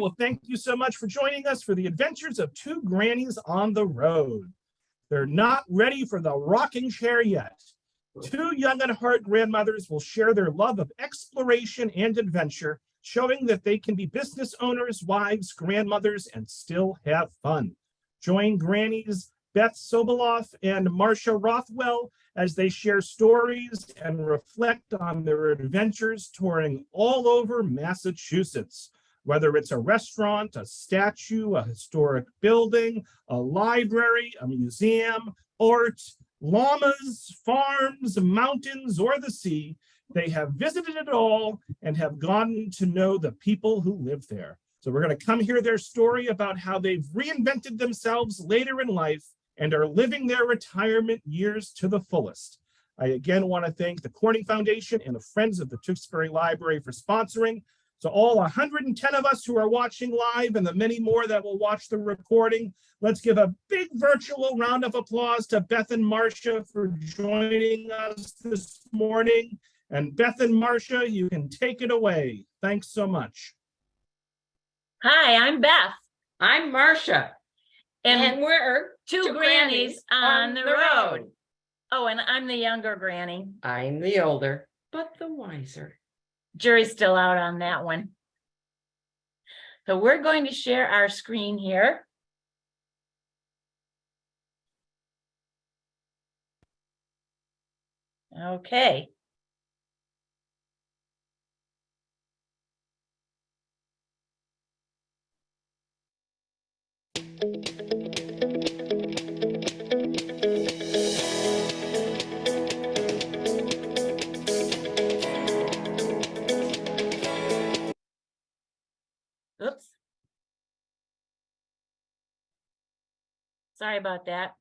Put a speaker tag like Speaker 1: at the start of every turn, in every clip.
Speaker 1: well, thank you so much for joining us for the adventures of two grannies on the road. They're not ready for the rocking chair yet. Two young at heart grandmothers will share their love of exploration and adventure, showing that they can be business owners, wives, grandmothers, and still have fun. Join grannies Beth Sobiloff and Marcia Rothwell as they share stories and reflect on their adventures touring all over Massachusetts. Whether it's a restaurant, a statue, a historic building, a library, a museum, art, llamas, farms, mountains, or the sea, they have visited it all and have gotten to know the people who live there. So we're going to come hear their story about how they've reinvented themselves later in life and are living their retirement years to the fullest. I again want to thank the Corning Foundation and the Friends of the Tewksbury Library for sponsoring. So all 110 of us who are watching live and the many more that will watch the recording, let's give a big virtual round of applause to Beth and Marcia for joining us this morning. And Beth and Marcia, you can take it away. Thanks so much.
Speaker 2: Hi, I'm Beth.
Speaker 3: I'm Marcia.
Speaker 2: And
Speaker 3: we're
Speaker 2: two grannies on the road. Oh, and I'm the younger granny.
Speaker 3: I'm the older, but the wiser.
Speaker 2: Jury's still out on that one. So we're going to share our screen here. Okay. Oops. Sorry about that.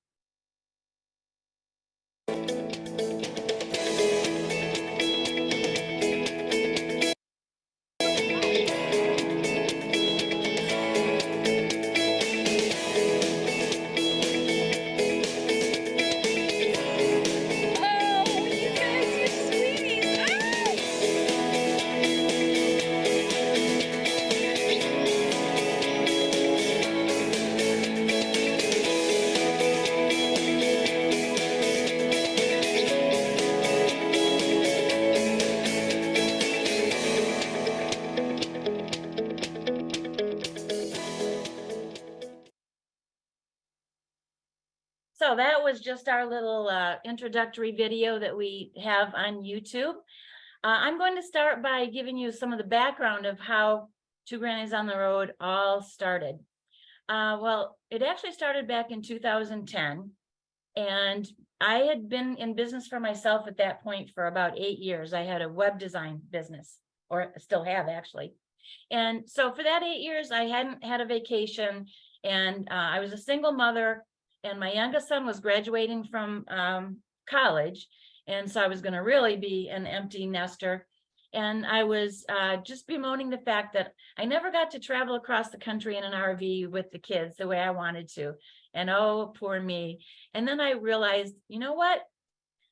Speaker 2: So that was just our little introductory video that we have on YouTube. I'm going to start by giving you some of the background of how Two Grannies on the Road all started. Well, it actually started back in 2010, and I had been in business for myself at that point for about 8 years. I had a web design business, or still have actually. And so for that 8 years, I hadn't had a vacation, and I was a single mother. And my youngest son was graduating from college. And so I was going to really be an empty nester. And I was just bemoaning the fact that I never got to travel across the country in an RV with the kids the way I wanted to. And oh, poor me. And then I realized, you know what?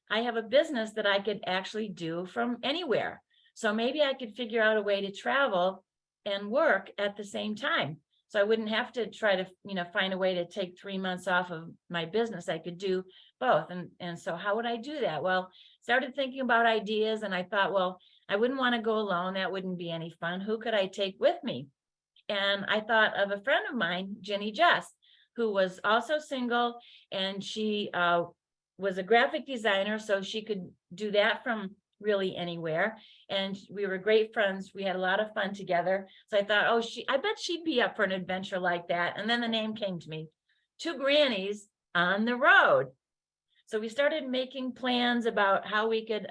Speaker 2: I have a business that I could actually do from anywhere. So maybe I could figure out a way to travel and work at the same time. So I wouldn't have to try to, find a way to take 3 months off of my business. I could do both. And so how would I do that? Well, started thinking about ideas, and I thought, well, I wouldn't want to go alone. That wouldn't be any fun. Who could I take with me? And I thought of a friend of mine, Jenny Jess, who was also single, and she was a graphic designer, so she could do that from really anywhere. And we were great friends. We had a lot of fun together. So I thought, oh, I bet she'd be up for an adventure like that. And then the name came to me, Two Grannies on the Road. So we started making plans about how we could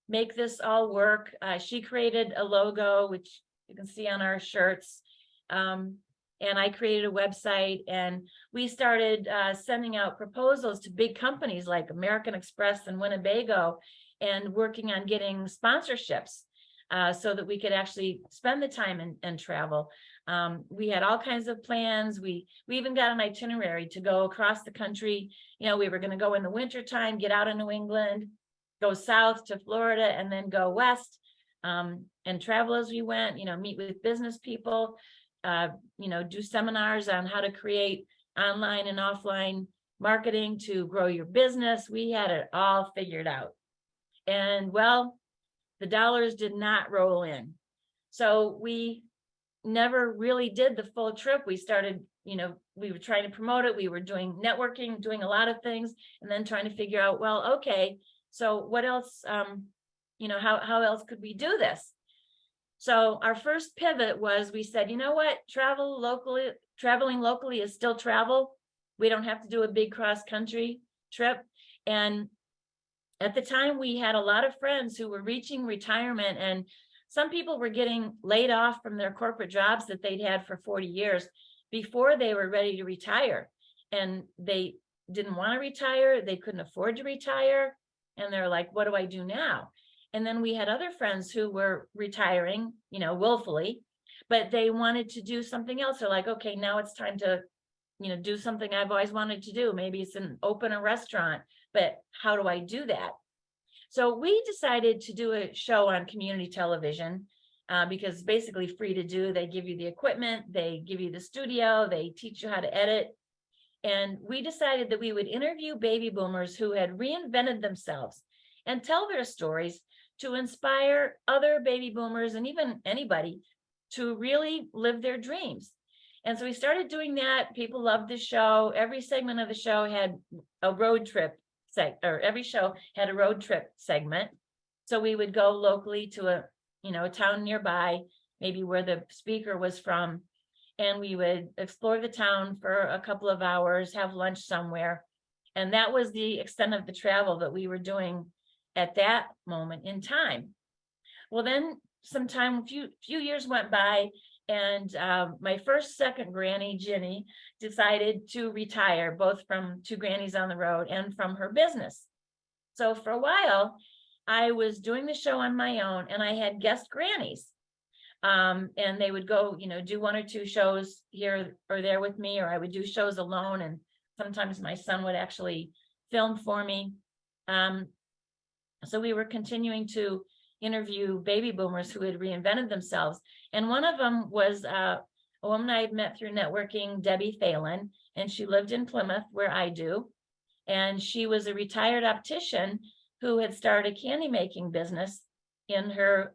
Speaker 2: make this all work. She created a logo, which you can see on our shirts. And I created a website, and we started sending out proposals to big companies like American Express and Winnebago, and working on getting sponsorships so that we could actually spend the time and travel. We had all kinds of plans. We even got an itinerary to go across the country. We were going to go in the wintertime, get out of New England, go south to Florida, and then go west and travel as we went, meet with business people. do seminars on how to create online and offline marketing to grow your business. We had it all figured out. And well, the dollars did not roll in. So we never really did the full trip. We started, we were trying to promote it. We were doing networking, doing a lot of things, and then trying to figure out, well, okay, so what else, how else could we do this? So our first pivot was, we said, you know what, traveling locally is still travel. We don't have to do a big cross country trip. And at the time, we had a lot of friends who were reaching retirement, and some people were getting laid off from their corporate jobs that they'd had for 40 years before they were ready to retire. And they didn't want to retire. They couldn't afford to retire. And they're like, what do I do now? And then we had other friends who were retiring, willfully, but they wanted to do something else. They're like, okay, now it's time to, do something I've always wanted to do. Maybe it's open a restaurant, but how do I do that? So we decided to do a show on community television because it's basically free to do. They give you the equipment, they give you the studio, they teach you how to edit. And we decided that we would interview baby boomers who had reinvented themselves and tell their stories to inspire other baby boomers and even anybody to really live their dreams. And so we started doing that. People loved the show. Every segment of the show had a road trip every show had a road trip segment. So we would go locally to a town nearby, maybe where the speaker was from, and we would explore the town for a couple of hours, have lunch somewhere. And that was the extent of the travel that we were doing at that moment in time. Well, then a few years went by, and my second granny, Ginny, decided to retire, both from Two Grannies on the Road and from her business. So for a while, I was doing the show on my own, and I had guest grannies. And they would go, do one or two shows here or there with me, or I would do shows alone. And sometimes my son would actually film for me. So we were continuing to interview baby boomers who had reinvented themselves. And one of them was a woman I had met through networking, Debbie Phelan, and she lived in Plymouth, where I do. And she was a retired optician who had started a candy making business in her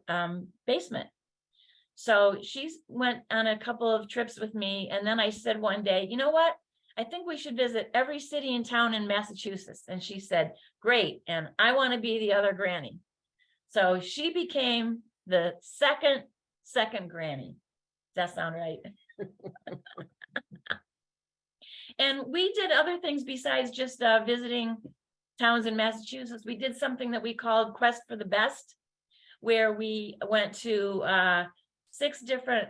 Speaker 2: basement. So she went on a couple of trips with me. And then I said one day, you know what? I think we should visit every city and town in Massachusetts. And she said, great. And I want to be the other granny. So she became the second granny. Does that sound right? And we did other things besides just visiting towns in Massachusetts. We did something that we called Quest for the Best, where we went to 6 different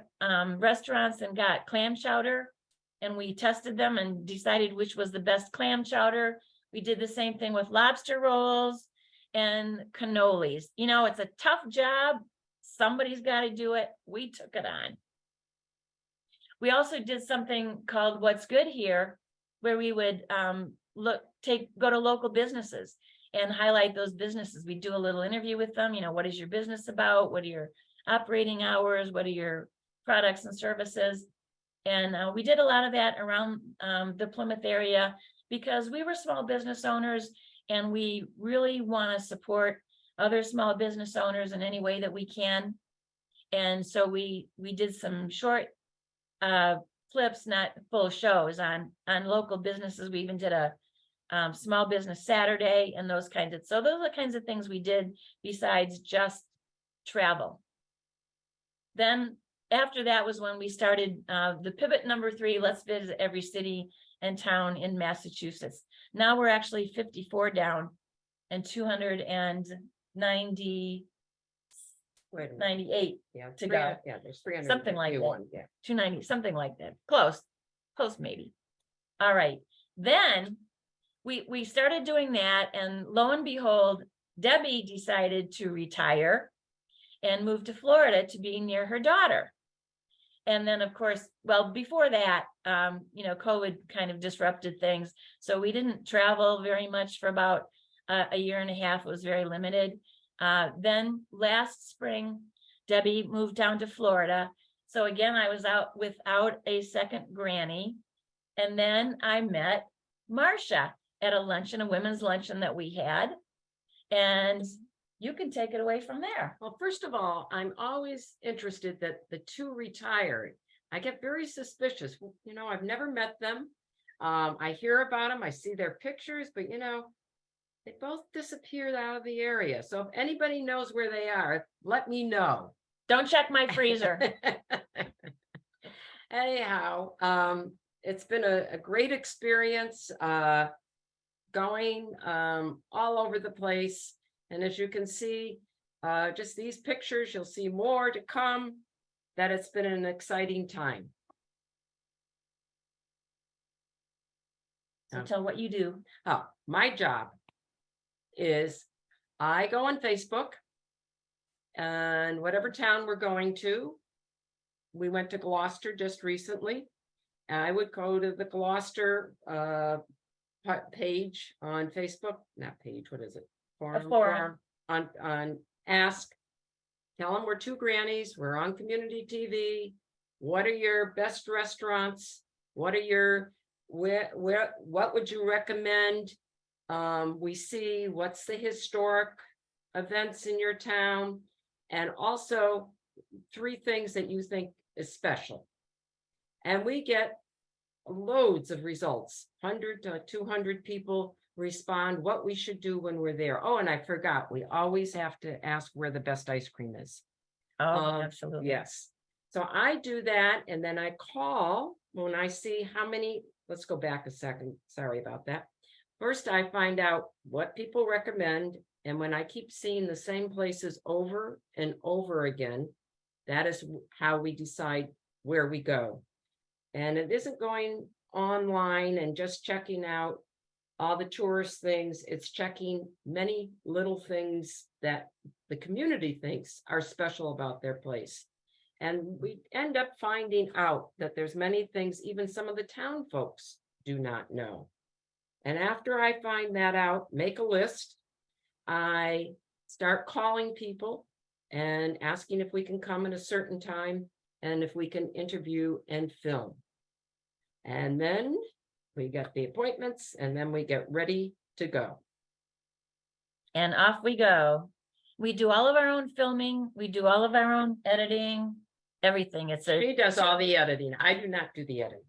Speaker 2: restaurants and got clam chowder, and we tested them and decided which was the best clam chowder. We did the same thing with lobster rolls and cannolis. It's a tough job. Somebody's got to do it. We took it on. We also did something called What's Good Here, where we would go to local businesses and highlight those businesses. We do a little interview with them. What is your business about? What are your operating hours? What are your products and services? And we did a lot of that around the Plymouth area because we were small business owners, and we really want to support other small business owners in any way that we can. And so we did some short clips, not full shows, on local businesses. We even did a small business Saturday and those kinds of. So those are the kinds of things we did besides just travel. Then after that was when we started the pivot number 3, let's visit every city and town in Massachusetts. Now we're actually 54 down and 298 to go.
Speaker 3: Yeah, there's 300.
Speaker 2: Something like that.
Speaker 3: Yeah.
Speaker 2: 290, something like that. Close maybe. All right. Then we started doing that, and lo and behold, Debbie decided to retire and move to Florida to be near her daughter. And then, of course, well, before that, COVID kind of disrupted things. So we didn't travel very much for about a year and a half. It was very limited. Then last spring, Debbie moved down to Florida, So again, I was out without a second granny. And then I met Marcia at a luncheon, a women's luncheon that we had. And you can take it away from there.
Speaker 3: Well, first of all, I'm always interested that the two retired. I get very suspicious. You know, I've never met them. I hear about them, I see their pictures, but you know, they both disappeared out of the area. So if anybody knows where they are, let me know.
Speaker 2: Don't check my freezer.
Speaker 3: Anyhow, it's been a great experience, going all over the place. And as you can see, just these pictures, you'll see more to come, that it's been an exciting time.
Speaker 2: So tell what you do.
Speaker 3: Oh, my job is I go on Facebook and whatever town we're going to. We went to Gloucester just recently. I would go to the Gloucester page on Facebook, not page, what is it?
Speaker 2: Forum.
Speaker 3: On Ask. Tell them we're two grannies, we're on community TV. What are your best restaurants? What are your, what would you recommend? We see what's the historic events in your town, and also 3 things that you think is special. And we get loads of results. 100 to 200 people respond what we should do when we're there. Oh, and I forgot, we always have to ask where the best ice cream is.
Speaker 2: Oh, absolutely.
Speaker 3: Yes. So I do that, and then I call when I see how many. Let's go back a second. Sorry about that. First, I find out what people recommend, and when I keep seeing the same places over and over again, that is how we decide where we go. And it isn't going online and just checking out all the tourist things. It's checking many little things that the community thinks are special about their place. And we end up finding out that there's many things even some of the town folks do not know. And after I find that out, make a list, I start calling people and asking if we can come at a certain time and if we can interview and film. And then we get the appointments, and then we get ready to go.
Speaker 2: And off we go. We do all of our own filming. We do all of our own editing, everything.
Speaker 3: She does all the editing. I do not do the editing.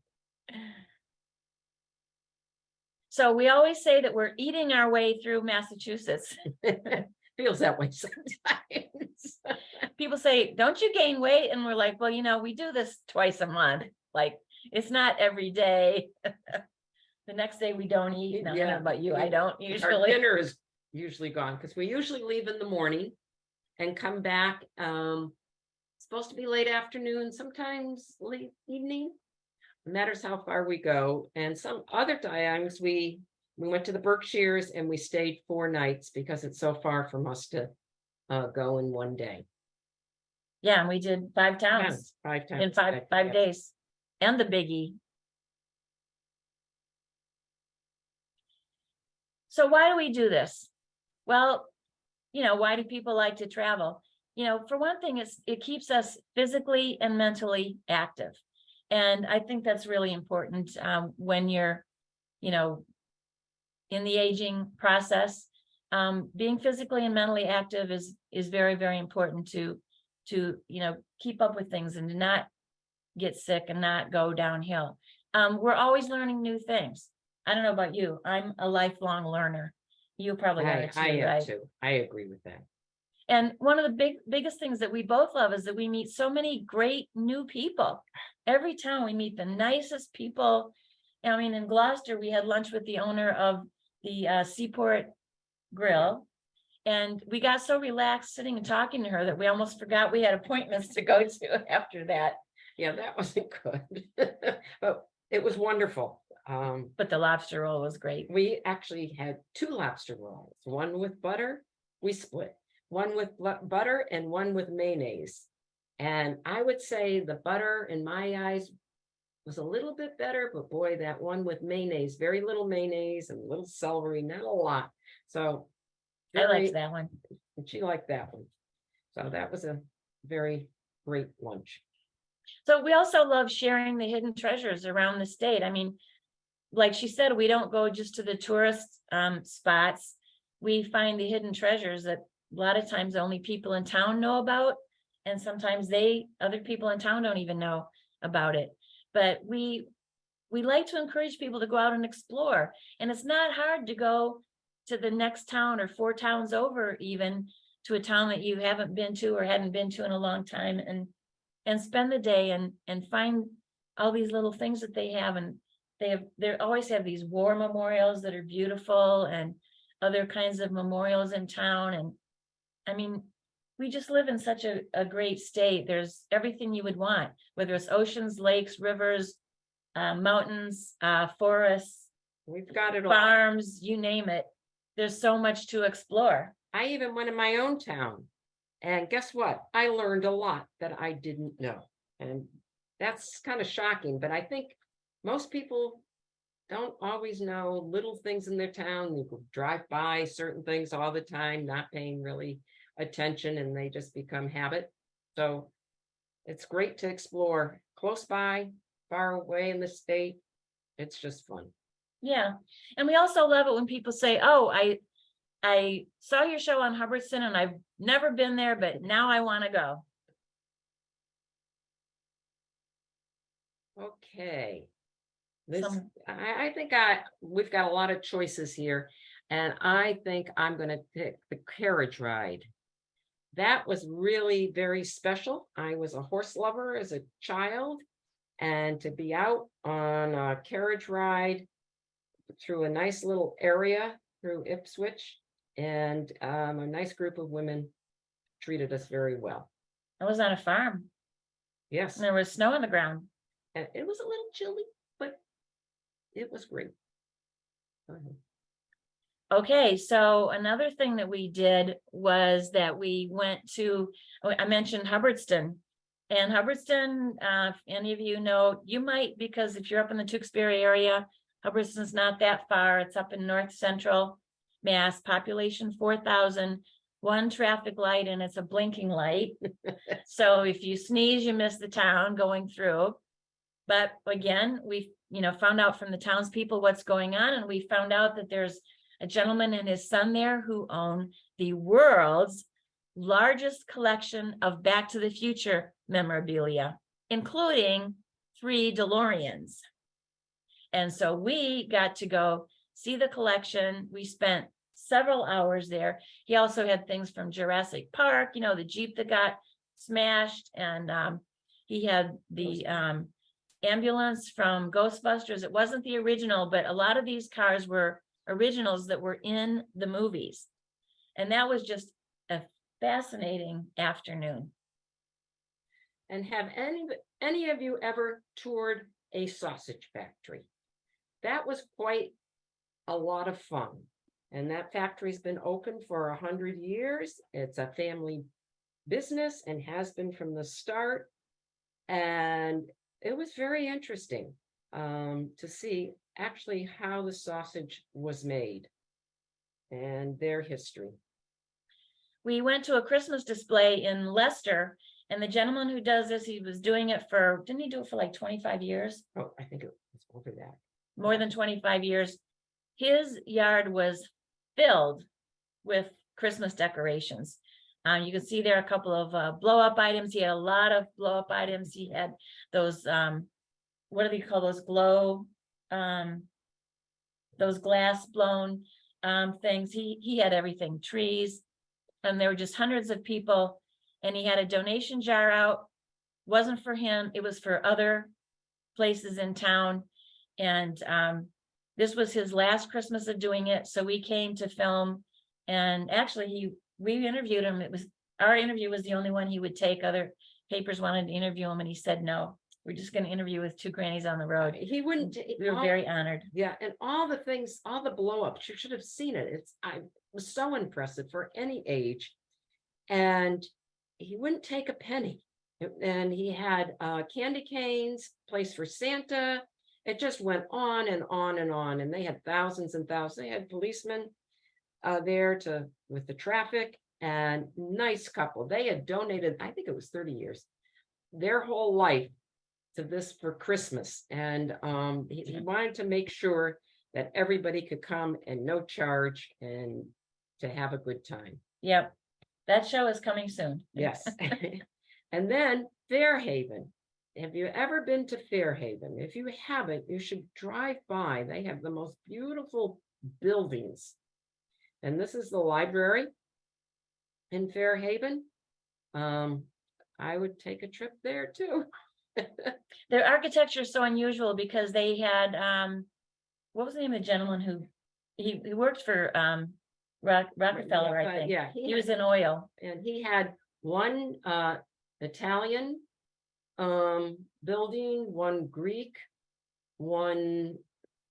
Speaker 2: So we always say that we're eating our way through Massachusetts.
Speaker 3: Feels that way sometimes.
Speaker 2: People say, don't you gain weight? And we're like, well, you know, we do this twice a month. Like, it's not every day. The next day we don't eat. No,
Speaker 3: Yeah.
Speaker 2: but you, I don't
Speaker 3: Our
Speaker 2: usually.
Speaker 3: dinner is usually gone because we usually leave in the morning and come back. Supposed to be late afternoon, sometimes late evening. Matters how far we go. And some other times we went to the Berkshires and we stayed 4 nights because it's so far from us to go in one day.
Speaker 2: Yeah, and we did 5 towns
Speaker 3: 5 times
Speaker 2: in five days, and the biggie. So why do we do this? Well, you know, why do people like to travel? You know, for one thing, it keeps us physically and mentally active. And I think that's really important when you're, you know, in the aging process. Being physically and mentally active is very, very important to, you know, keep up with things and to not get sick and not go downhill. We're always learning new things. I don't know about you. I'm a lifelong learner. You probably are too,
Speaker 3: I am
Speaker 2: right?
Speaker 3: too. I agree with that.
Speaker 2: And one of the biggest things that we both love is that we meet so many great new people. Every time we meet the nicest people. I mean, in Gloucester, we had lunch with the owner of the Seaport Grill. And we got so relaxed sitting and talking to her that we almost forgot we had appointments to go to after that.
Speaker 3: Yeah, that wasn't good. But it was wonderful.
Speaker 2: But the lobster roll was great.
Speaker 3: We actually had 2 lobster rolls, one with butter, we split, one with butter and one with mayonnaise. And I would say the butter in my eyes was a little bit better, but boy, that one with mayonnaise, very little mayonnaise and little celery, not a lot. So
Speaker 2: I liked that one.
Speaker 3: and she liked that one. So that was a very great lunch.
Speaker 2: So we also love sharing the hidden treasures around the state. I mean, like she said, we don't go just to the tourist spots. We find the hidden treasures that a lot of times only people in town know about. And sometimes other people in town don't even know about it. But we like to encourage people to go out and explore. And it's not hard to go to the next town or 4 towns over, even to a town that you haven't been to or hadn't been to in a long time, and spend the day and find all these little things that they have. And they always have these war memorials that are beautiful, and other kinds of memorials in town. And I mean, we just live in such a great state. There's everything you would want, whether it's oceans, lakes, rivers, mountains, forests,
Speaker 3: We've got it all.
Speaker 2: farms, you name it. There's so much to explore.
Speaker 3: I even went in my own town. And guess what? I learned a lot that I didn't know. And that's kind of shocking, but I think most people don't always know little things in their town. You could drive by certain things all the time, not paying really attention, and they just become habit. So it's great to explore close by, far away in the state. It's just fun.
Speaker 2: Yeah. And we also love it when people say, oh, I saw your show on Hubbardston and I've never been there, but now I want to go.
Speaker 3: Okay. I think we've got a lot of choices here, and I think I'm going to pick the carriage ride. That was really very special. I was a horse lover as a child, and to be out on a carriage ride through a nice little area through Ipswich, and a nice group of women treated us very well.
Speaker 2: I was on a farm
Speaker 3: Yes,
Speaker 2: and there was snow on the ground.
Speaker 3: and it was a little chilly, but it was great. Go ahead.
Speaker 2: Okay, so another thing that we did was that we went to, I mentioned Hubbardston. And Hubbardston, if any of you know, you might, because if you're up in the Tewksbury area, Hubbardston's not that far. It's up in north central Mass, population 4,000, 1 traffic light, and it's a blinking light. So if you sneeze, you miss the town going through. But again, we found out from the townspeople what's going on, and we found out that there's a gentleman and his son there who own the world's largest collection of Back to the Future memorabilia, including 3 DeLoreans. And so we got to go see the collection. We spent several hours there. He also had things from Jurassic Park, the Jeep that got smashed, and he had the ambulance from Ghostbusters. It wasn't the original, but a lot of these cars were originals that were in the movies. And that was just a fascinating afternoon.
Speaker 3: And have any of you ever toured a sausage factory? That was quite a lot of fun. And that factory's been open for 100 years. It's a family business and has been from the start. And it was very interesting to see actually how the sausage was made and their history.
Speaker 2: We went to a Christmas display in Leicester, and the gentleman who does this, he was doing it didn't he do it for like 25 years?
Speaker 3: Oh, I think it was over that.
Speaker 2: More than 25 years. His yard was filled with Christmas decorations. You can see there a couple of blow-up items. He had a lot of blow-up items. He had those, what do they call those those glass blown things. He had everything, trees, and there were just hundreds of people. And he had a donation jar out. Wasn't for him, it was for other places in town. And this was his last Christmas of doing it. So we came to film, and actually we interviewed him. Our interview was the only one he would take. Other papers wanted to interview him, and he said, no, we're just going to interview with 2 Grannies on the road.
Speaker 3: He wouldn't.
Speaker 2: We were very honored.
Speaker 3: Yeah, and all the things, all the blow-ups, you should have seen it. I was so impressive for any age. And he wouldn't take a penny. And he had candy canes, place for Santa. It just went on and on and on. And they had thousands and thousands. They had policemen there with the traffic, and nice couple. They had donated, I think it was 30 years, their whole life to this for Christmas. And he wanted to make sure that everybody could come and no charge and to have a good time.
Speaker 2: Yep. That show is coming soon.
Speaker 3: Yes. And then Fairhaven. Have you ever been to Fairhaven? If you haven't, you should drive by. They have the most beautiful buildings. And this is the library in Fairhaven. I would take a trip there too.
Speaker 2: Their architecture is so unusual because they had, what was the name of the gentleman who, he worked for Rockefeller, I think.
Speaker 3: Yeah,
Speaker 2: He was in oil.
Speaker 3: and he had one Italian building, one Greek, one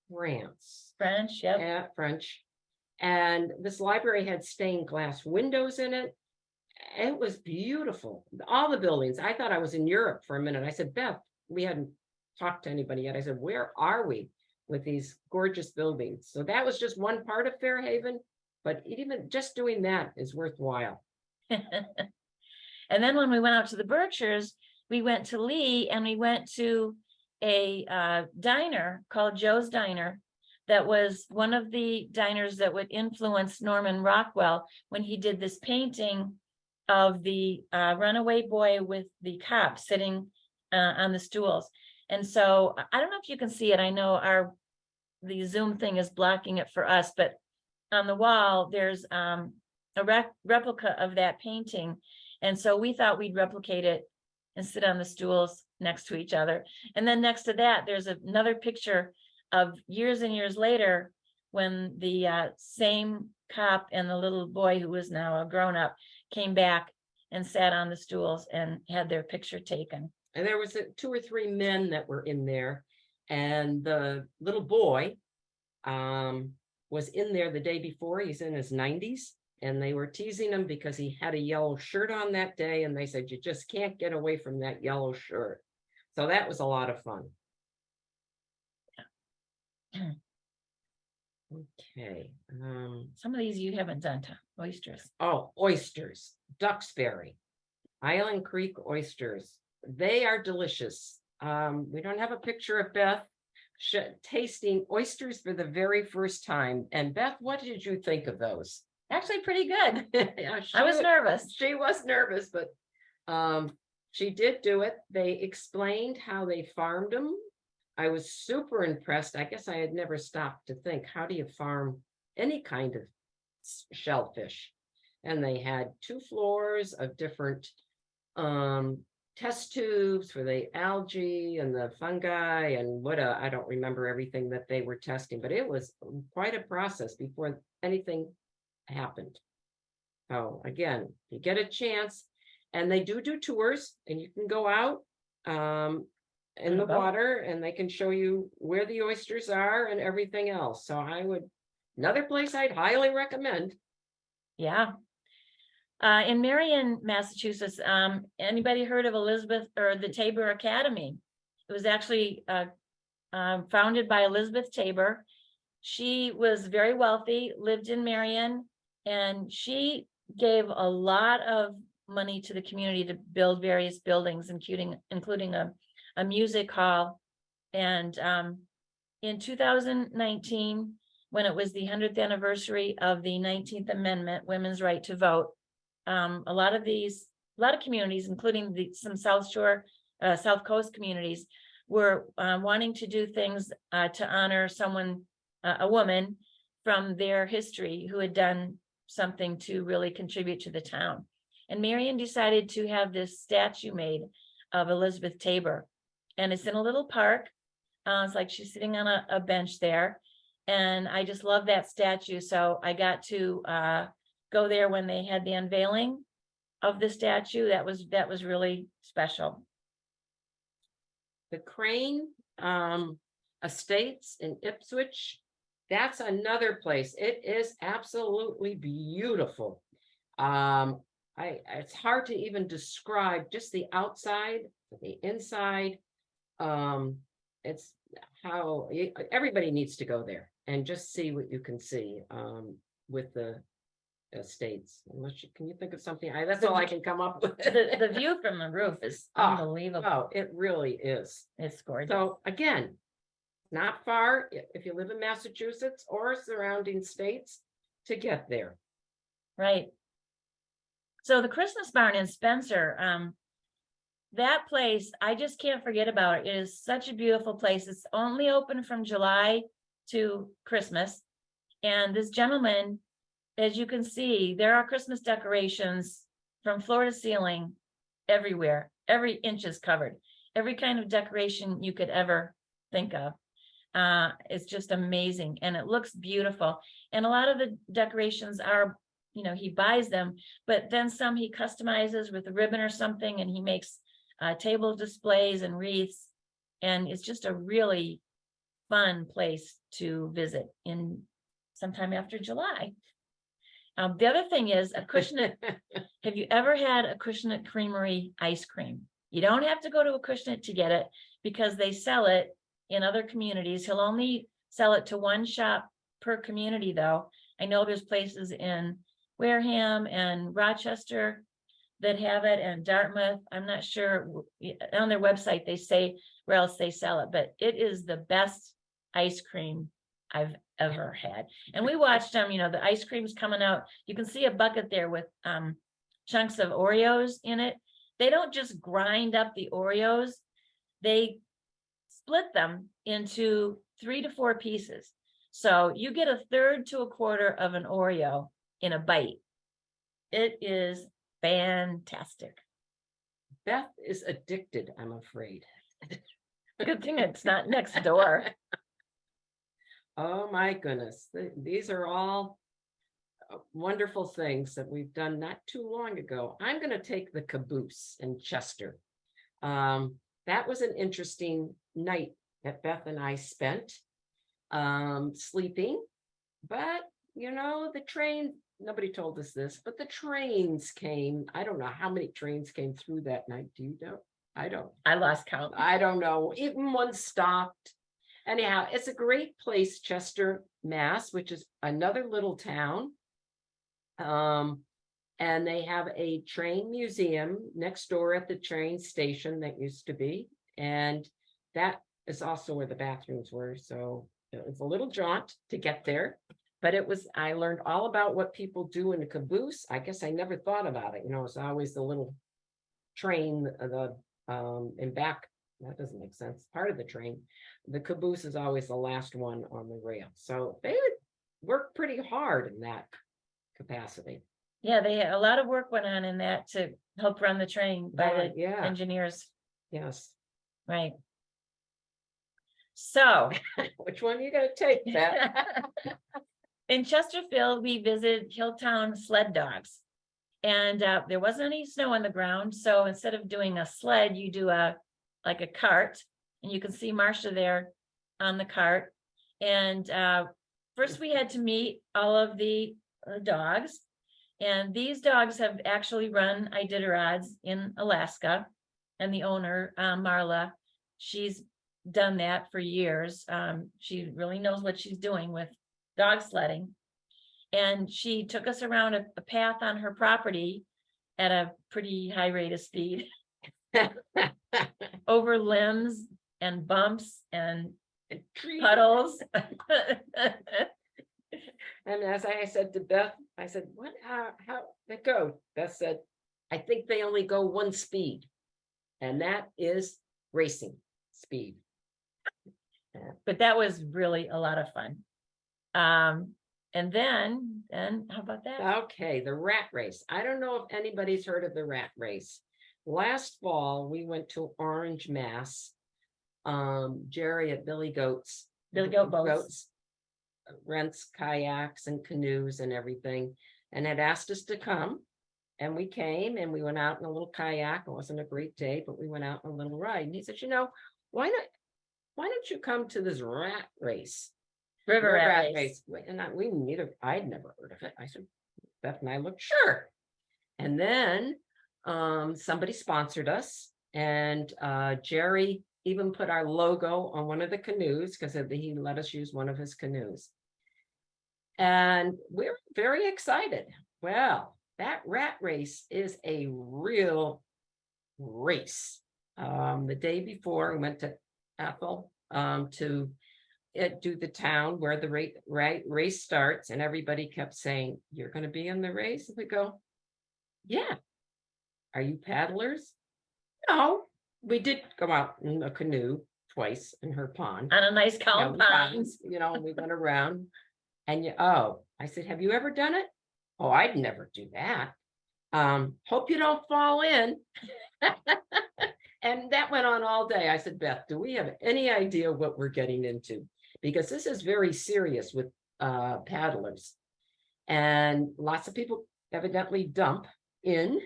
Speaker 2: French, yep.
Speaker 3: French. And this library had stained glass windows in it. It was beautiful. All the buildings. I thought I was in Europe for a minute. I said, Beth, we hadn't talked to anybody yet. I said, where are we with these gorgeous buildings? So that was just one part of Fairhaven, but even just doing that is worthwhile.
Speaker 2: And then when we went out to the Berkshires, we went to Lee and we went to a diner called Joe's Diner. That was one of the diners that would influence Norman Rockwell when he did this painting of the runaway boy with the cop sitting on the stools. And so I don't know if you can see it. I know the Zoom thing is blocking it for us, but on the wall, there's a replica of that painting. And so we thought we'd replicate it and sit on the stools next to each other. And then next to that, there's another picture of years and years later when the same cop and the little boy who was now a grown-up came back and sat on the stools and had their picture taken.
Speaker 3: And there was 2 or 3 men that were in there, and the little boy was in there the day before. He's in his 90s, and they were teasing him because he had a yellow shirt on that day, and they said, you just can't get away from that yellow shirt. So that was a lot of fun. Okay.
Speaker 2: Some of these you haven't done, Tom. Oysters.
Speaker 3: Oh, oysters, Duxbury, Island Creek oysters. They are delicious. We don't have a picture of Beth tasting oysters for the very first time. And Beth, what did you think of those?
Speaker 2: Actually, pretty good.
Speaker 3: Yeah,
Speaker 2: I was nervous.
Speaker 3: She was nervous, but she did do it. They explained how they farmed them. I was super impressed. I guess I had never stopped to think, how do you farm any kind of shellfish? And they had 2 floors of different test tubes for the algae and the fungi and I don't remember everything that they were testing, but it was quite a process before anything happened. So again, you get a chance, and they do tours, and you can go out in the water, and they can show you where the oysters are and everything else. So another place I'd highly recommend.
Speaker 2: Yeah. In Marion, Massachusetts, anybody heard of Elizabeth or the Tabor Academy? It was actually founded by Elizabeth Tabor. She was very wealthy, lived in Marion, and she gave a lot of money to the community to build various buildings, including a music hall. And in 2019, when it was the 100th anniversary of the 19th Amendment, women's right to vote, a lot of communities, including some South Coast communities, were wanting to do things to honor a woman from their history who had done something to really contribute to the town. And Marion decided to have this statue made of Elizabeth Tabor. And it's in a little park. It's like she's sitting on a bench there. And I just love that statue. So I got to go there when they had the unveiling of the statue. That was really special.
Speaker 3: The Crane Estates in Ipswich, that's another place. It is absolutely beautiful. It's hard to even describe just the outside, the inside. It's how everybody needs to go there and just see what you can see with the estates, unless can you think of something? That's all I can come up with.
Speaker 2: The view from the roof is unbelievable.
Speaker 3: Oh, it really is.
Speaker 2: It's gorgeous.
Speaker 3: So again, not far if you live in Massachusetts or surrounding states to get there.
Speaker 2: Right. So the Christmas barn in Spencer, that place, I just can't forget about it. It is such a beautiful place. It's only open from July to Christmas. And this gentleman, as you can see, there are Christmas decorations from floor to ceiling everywhere. Every inch is covered. Every kind of decoration you could ever think of. It's just amazing, and it looks beautiful. And a lot of the decorations are, he buys them, but then some he customizes with a ribbon or something, and he makes table displays and wreaths. And it's just a really fun place to visit in sometime after July. The other thing is Acushnet. Have you ever had Acushnet Creamery ice cream? You don't have to go to Acushnet to get it, because they sell it in other communities. He'll only sell it to one shop per community, though. I know there's places in Wareham and Rochester that have it, and Dartmouth. I'm not sure. On their website they say where else they sell it, but it is the best ice cream I've ever had. And we watched them, the ice cream's coming out. You can see a bucket there with chunks of Oreos in it. They don't just grind up the Oreos, they split them into 3 to 4 pieces. So you get a third to a quarter of an Oreo in a bite. It is fantastic.
Speaker 3: Beth is addicted, I'm afraid.
Speaker 2: Good thing it's not next door.
Speaker 3: Oh my goodness. These are all wonderful things that we've done not too long ago. I'm going to take the caboose in Chester. That was an interesting night that Beth and I spent sleeping, but the train, nobody told us this, but the trains came. I don't know how many trains came through that night. Do you know? I don't.
Speaker 2: I lost count.
Speaker 3: I don't know. Even one stopped. Anyhow, it's a great place, Chester, Mass, which is another little town. And they have a train museum next door at the train station that used to be. And that is also where the bathrooms were. So it was a little jaunt to get there. But I learned all about what people do in a caboose. I guess I never thought about it. It's always the little train, in back. That doesn't make sense. Part of the train. The caboose is always the last one on the rail. So they would work pretty hard in that capacity.
Speaker 2: Yeah, a lot of work went on in that to help run the train by the engineers.
Speaker 3: Yes.
Speaker 2: Right. So
Speaker 3: which one are you going to take, Beth?
Speaker 2: In Chesterfield, we visited Hilltown Sled Dogs, and there wasn't any snow on the ground. So instead of doing a sled, you do a cart, and you can see Marcia there on the cart. And first we had to meet all of the dogs. And these dogs have actually run Iditarods in Alaska. And the owner, Marla, she's done that for years. She really knows what she's doing with dog sledding. And she took us around a path on her property at a pretty high rate of speed. Over limbs and bumps and puddles.
Speaker 3: And as I said to Beth, I said, how they go? Beth said, I think they only go one speed, and that is racing speed.
Speaker 2: But that was really a lot of fun. And then how about that?
Speaker 3: Okay, the rat race. I don't know if anybody's heard of the rat race. Last fall, we went to Orange, Mass. Jerry at Billy Goat Boats rents kayaks and canoes and everything, and had asked us to come. And we came, and we went out in a little kayak. It wasn't a great day, but we went out on a little ride. And he said, why don't you come to this rat race?
Speaker 2: River rat race.
Speaker 3: And I'd never heard of it. I said, Beth and I looked, sure. And then somebody sponsored us, and Jerry even put our logo on one of the canoes because he let us use one of his canoes. And we were very excited. Well, that rat race is a real race. The day before, I went to Ethel to do the town where the race starts, and everybody kept saying, "You're going to be in the race?" And we go, "Yeah." "Are you paddlers?" "No." We did go out in a canoe twice in her pond.
Speaker 2: On a nice
Speaker 3: Yeah,
Speaker 2: calm
Speaker 3: the
Speaker 2: pond.
Speaker 3: ponds, we went around. And I said, "Have you ever done it?" "Oh, I'd never do that." "Hope you don't fall in." And that went on all day. I said, "Beth, do we have any idea what we're getting into? Because this is very serious with paddlers. And lots of people evidently dump in.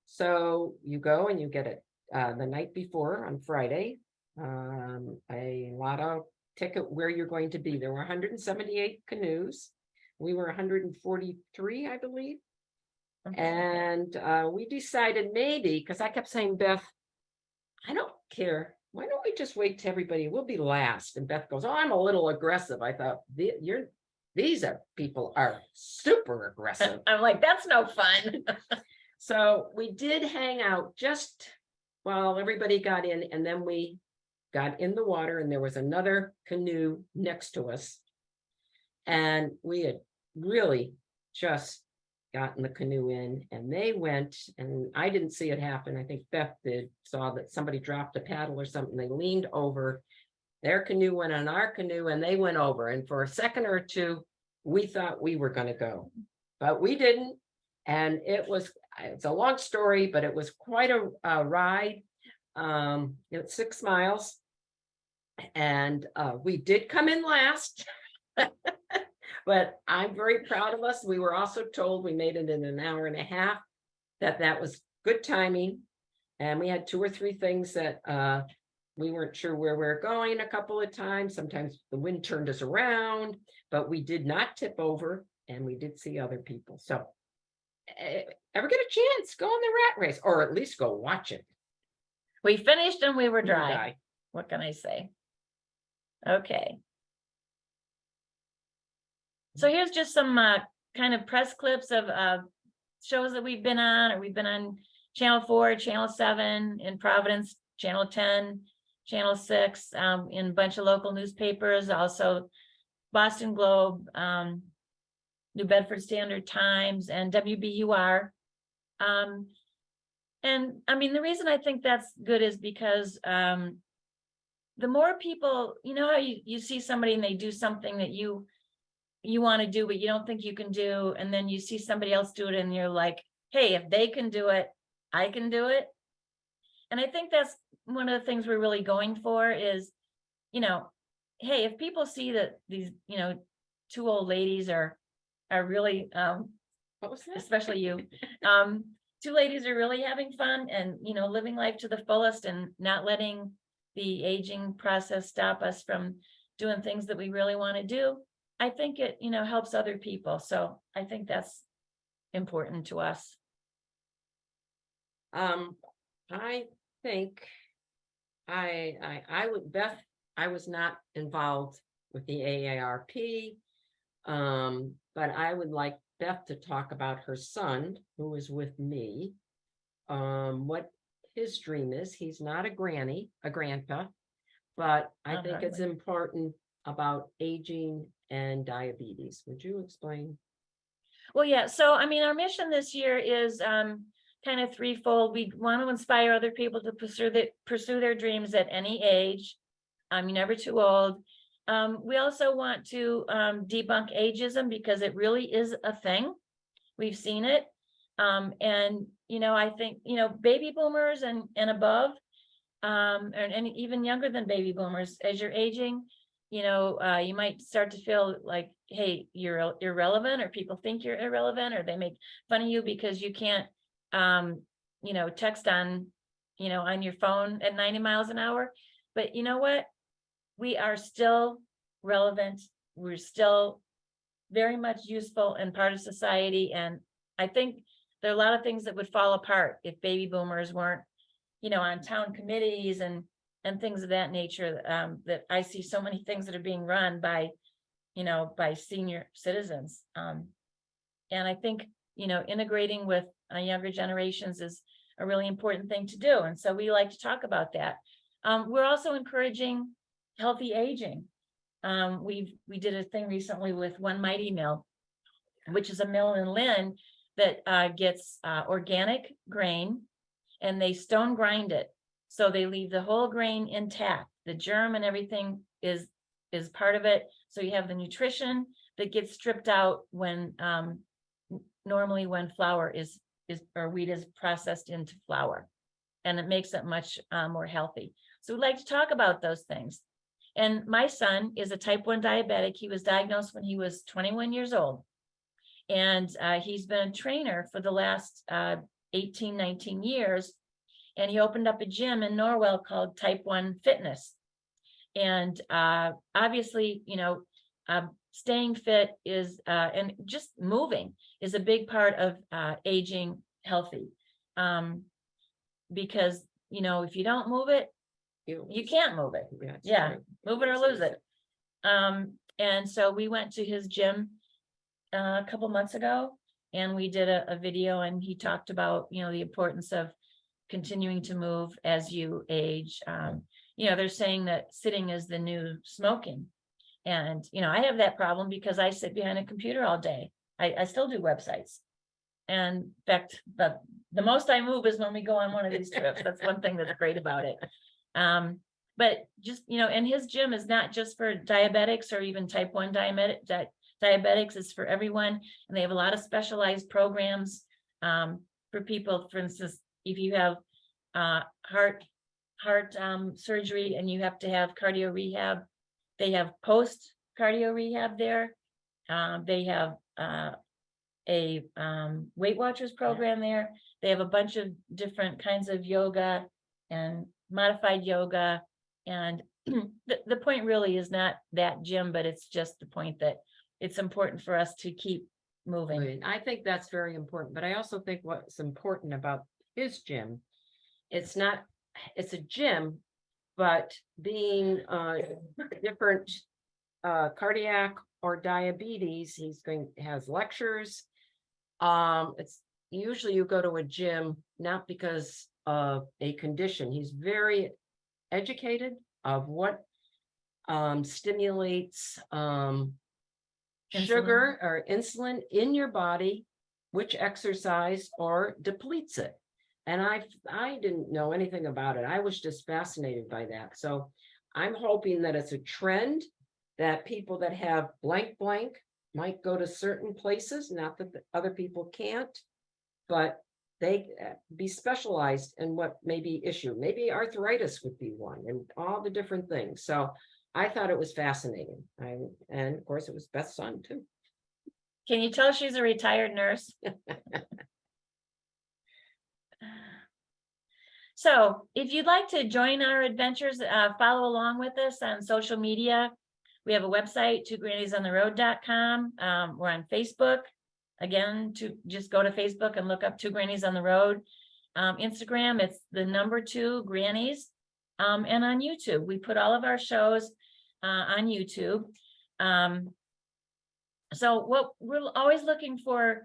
Speaker 3: So you go and you get it the night before on Friday, a lotto ticket where you're going to be. There were 178 canoes. We were 143, I believe. And we decided maybe, because I kept saying, "Beth, I don't care. Why don't we just wait till everybody? We'll be last." And Beth goes, "Oh, I'm a little aggressive." I thought, these people are super aggressive.
Speaker 2: I'm like, that's no fun.
Speaker 3: So we did hang out just while everybody got in, and then we got in the water, and there was another canoe next to us. And we had really just gotten the canoe in, and they went, and I didn't see it happen. I think Beth saw that somebody dropped a paddle or something. They leaned over, their canoe went on our canoe, and they went over. And for a second or two, we thought we were going to go, but we didn't. And it's a long story, but it was quite a ride. It's 6 miles, and we did come in last. But I'm very proud of us. We were also told we made it in an hour and a half, that was good timing. And we had 2 or 3 things that we weren't sure where we were going a couple of times. Sometimes the wind turned us around, but we did not tip over, and we did see other people. So ever get a chance, go on the rat race, or at least go watch it.
Speaker 2: We finished and we were
Speaker 3: You
Speaker 2: dry.
Speaker 3: die.
Speaker 2: What can I say? Okay. So here's just some kind of press clips of shows that we've been on, or we've been on Channel 4, Channel 7 in Providence, Channel 10, Channel 6, in a bunch of local newspapers, also Boston Globe, New Bedford Standard Times, and WBUR. And I mean, the reason I think that's good is because the more people, how you see somebody and they do something that you want to do, but you don't think you can do. And then you see somebody else do it and you're like, hey, if they can do it, I can do it. And I think that's one of the things we're really going for is, hey, if people see that these, 2 old ladies are really,
Speaker 3: What was that?
Speaker 2: especially you, 2 ladies are really having fun and, living life to the fullest and not letting the aging process stop us from doing things that we really want to do. I think it, helps other people. So I think that's important to us.
Speaker 3: I think I would, Beth, I was not involved with the AARP, but I would like Beth to talk about her son, who is with me, what his dream is. He's not a grandpa, but I
Speaker 2: Not
Speaker 3: think it's
Speaker 2: hardly.
Speaker 3: important about aging and diabetes. Would you explain?
Speaker 2: Well, yeah. So, I mean, our mission this year is kind of threefold. We want to inspire other people to pursue their dreams at any age. You're never too old. We also want to debunk ageism because it really is a thing. We've seen it. And, I think, baby boomers and above, and even younger than baby boomers, as you're aging, you might start to feel like, hey, you're irrelevant, or people think you're irrelevant, or they make fun of you because you can't, text on your phone at 90 miles an hour. But you know what? We are still relevant. We're still very much useful and part of society. And I think there are a lot of things that would fall apart if baby boomers weren't, on town committees and things of that nature. That I see so many things that are being run by, by senior citizens. And I think integrating with younger generations is a really important thing to do. And so we like to talk about that. We're also encouraging healthy aging. We did a thing recently with One Mighty Mill, which is a mill in Lynn that gets organic grain, and they stone grind it. So they leave the whole grain intact. The germ and everything is part of it. So you have the nutrition that gets stripped out when normally when flour is or wheat is processed into flour, and it makes it much more healthy. So we'd like to talk about those things. And my son is a type 1 diabetic. He was diagnosed when he was 21 years old. And he's been a trainer for the last 18, 19 years. And he opened up a gym in Norwell called Type 1 Fitness. And obviously, staying fit is, and just moving is a big part of aging healthy. Because, if you don't move it, you can't move it. Yeah, move it or lose it. And so we went to his gym a couple months ago, and we did a video, and he talked about, the importance of continuing to move as you age. They're saying that sitting is the new smoking. And, I have that problem because I sit behind a computer all day. I still do websites. And in fact, the most I move is when we go on one of these trips. That's one thing that's great about it. But just, and his gym is not just for diabetics or even type 1 diabetics, it's for everyone. And they have a lot of specialized programs for people. For instance, if you have heart surgery and you have to have cardio rehab, they have post cardio rehab there. They have a Weight Watchers program there. They have a bunch of different kinds of yoga and modified yoga. And the point really is not that gym, but it's just the point that it's important for us to keep moving.
Speaker 3: Right. I think that's very important, but I also think what's important about his gym, it's a gym, but being different cardiac or diabetes, has lectures. It's usually you go to a gym not because of a condition. He's very educated of what stimulates sugar or insulin in your body, which exercise or depletes it. And I didn't know anything about it. I was just fascinated by that. So I'm hoping that it's a trend that people that have blank might go to certain places, not that the other people can't, but they be specialized in what may be issue. Maybe arthritis would be one, and all the different things. So I thought it was fascinating. And of course it was Beth's son too.
Speaker 2: Can you tell she's a retired nurse? So if you'd like to join our adventures, follow along with us on social media. We have a website, twogranniesontheroad.com. We're on Facebook. Again, just go to Facebook and look up Two Grannies on the Road. Instagram, it's the number 2 Grannies. And on YouTube, we put all of our shows on YouTube. So what we're always looking for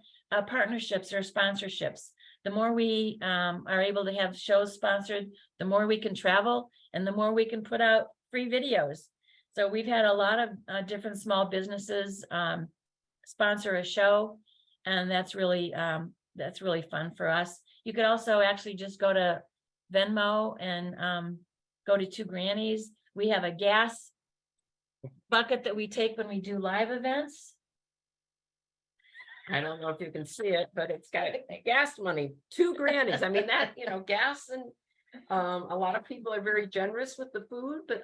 Speaker 2: partnerships or sponsorships. The more we are able to have shows sponsored, the more we can travel and the more we can put out free videos. So we've had a lot of different small businesses sponsor a show, and that's really fun for us. You could also actually just go to Venmo and go to Two Grannies. We have a gas bucket that we take when we do live events.
Speaker 3: I don't know if you can see it, but it's got gas money, 2 Grannies. I mean, that, gas, and a lot of people are very generous with the food, but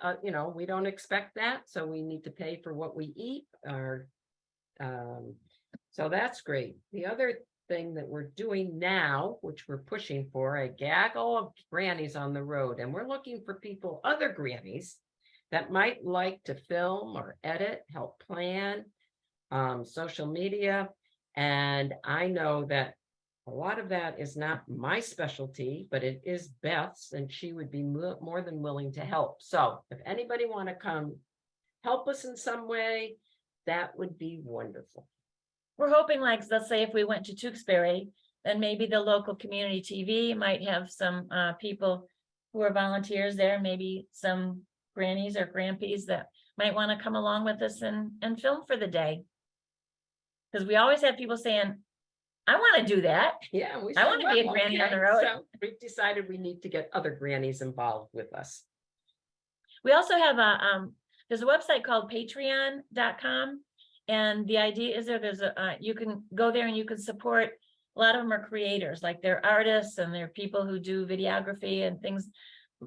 Speaker 3: we don't expect that. So we need to pay for what we eat. So that's great. The other thing that we're doing now, which we're pushing for, a gaggle of grannies on the road. And we're looking for people, other grannies, that might like to film or edit, help plan, social media. And I know that a lot of that is not my specialty, but it is Beth's, and she would be more than willing to help. So if anybody want to come help us in some way, that would be wonderful.
Speaker 2: we're hoping, like, let's say if we went to Tewksbury, then maybe the local community TV might have some people who are volunteers there, maybe some grannies or grandpies that might want to come along with us and film for the day. Because we always have people saying, I want to do that.
Speaker 3: Yeah, we
Speaker 2: I
Speaker 3: said,
Speaker 2: wanna be a
Speaker 3: "Well,
Speaker 2: granny on the
Speaker 3: okay."
Speaker 2: road.
Speaker 3: So we've decided we need to get other grannies involved with us.
Speaker 2: We also have there's a website called patreon.com. And the idea is there's you can go there and you can support. A lot of them are creators, like they're artists and they're people who do videography and things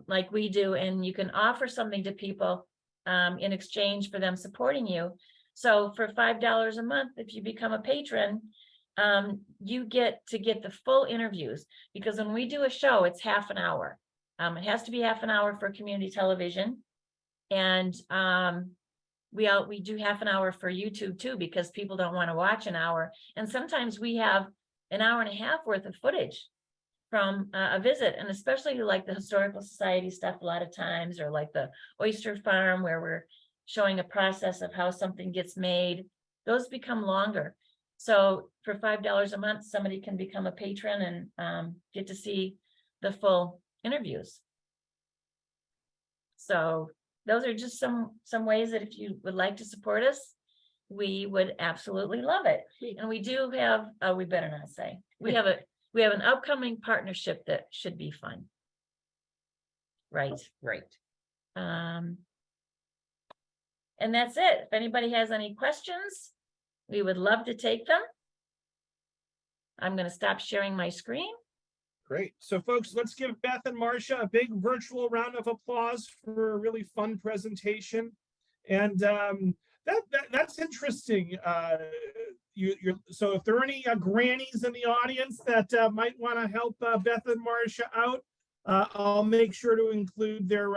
Speaker 2: like we do. And you can offer something to people in exchange for them supporting you. So for $5 a month, if you become a patron, you get the full interviews, because when we do a show, it's half an hour. It has to be half an hour for community television. And we do half an hour for YouTube too, because people don't want to watch an hour. And sometimes we have an hour and a half worth of footage from a visit, and especially like the historical society stuff a lot of times, or like the oyster farm where we're showing a process of how something gets made. Those become longer. So for $5 a month, somebody can become a patron and get to see the full interviews. So those are just some ways that if you would like to support us, we would absolutely love it. And we do have, we better not say, we have an upcoming partnership that should be fun. Right.
Speaker 3: Right.
Speaker 2: And that's it. If anybody has any questions, we would love to take them. I'm going to stop sharing my screen.
Speaker 1: Great. So folks, let's give Beth and Marcia a big virtual round of applause for a really fun presentation. And that's interesting. So if there are any grannies in the audience that might want to help Beth and Marcia out, I'll make sure to include their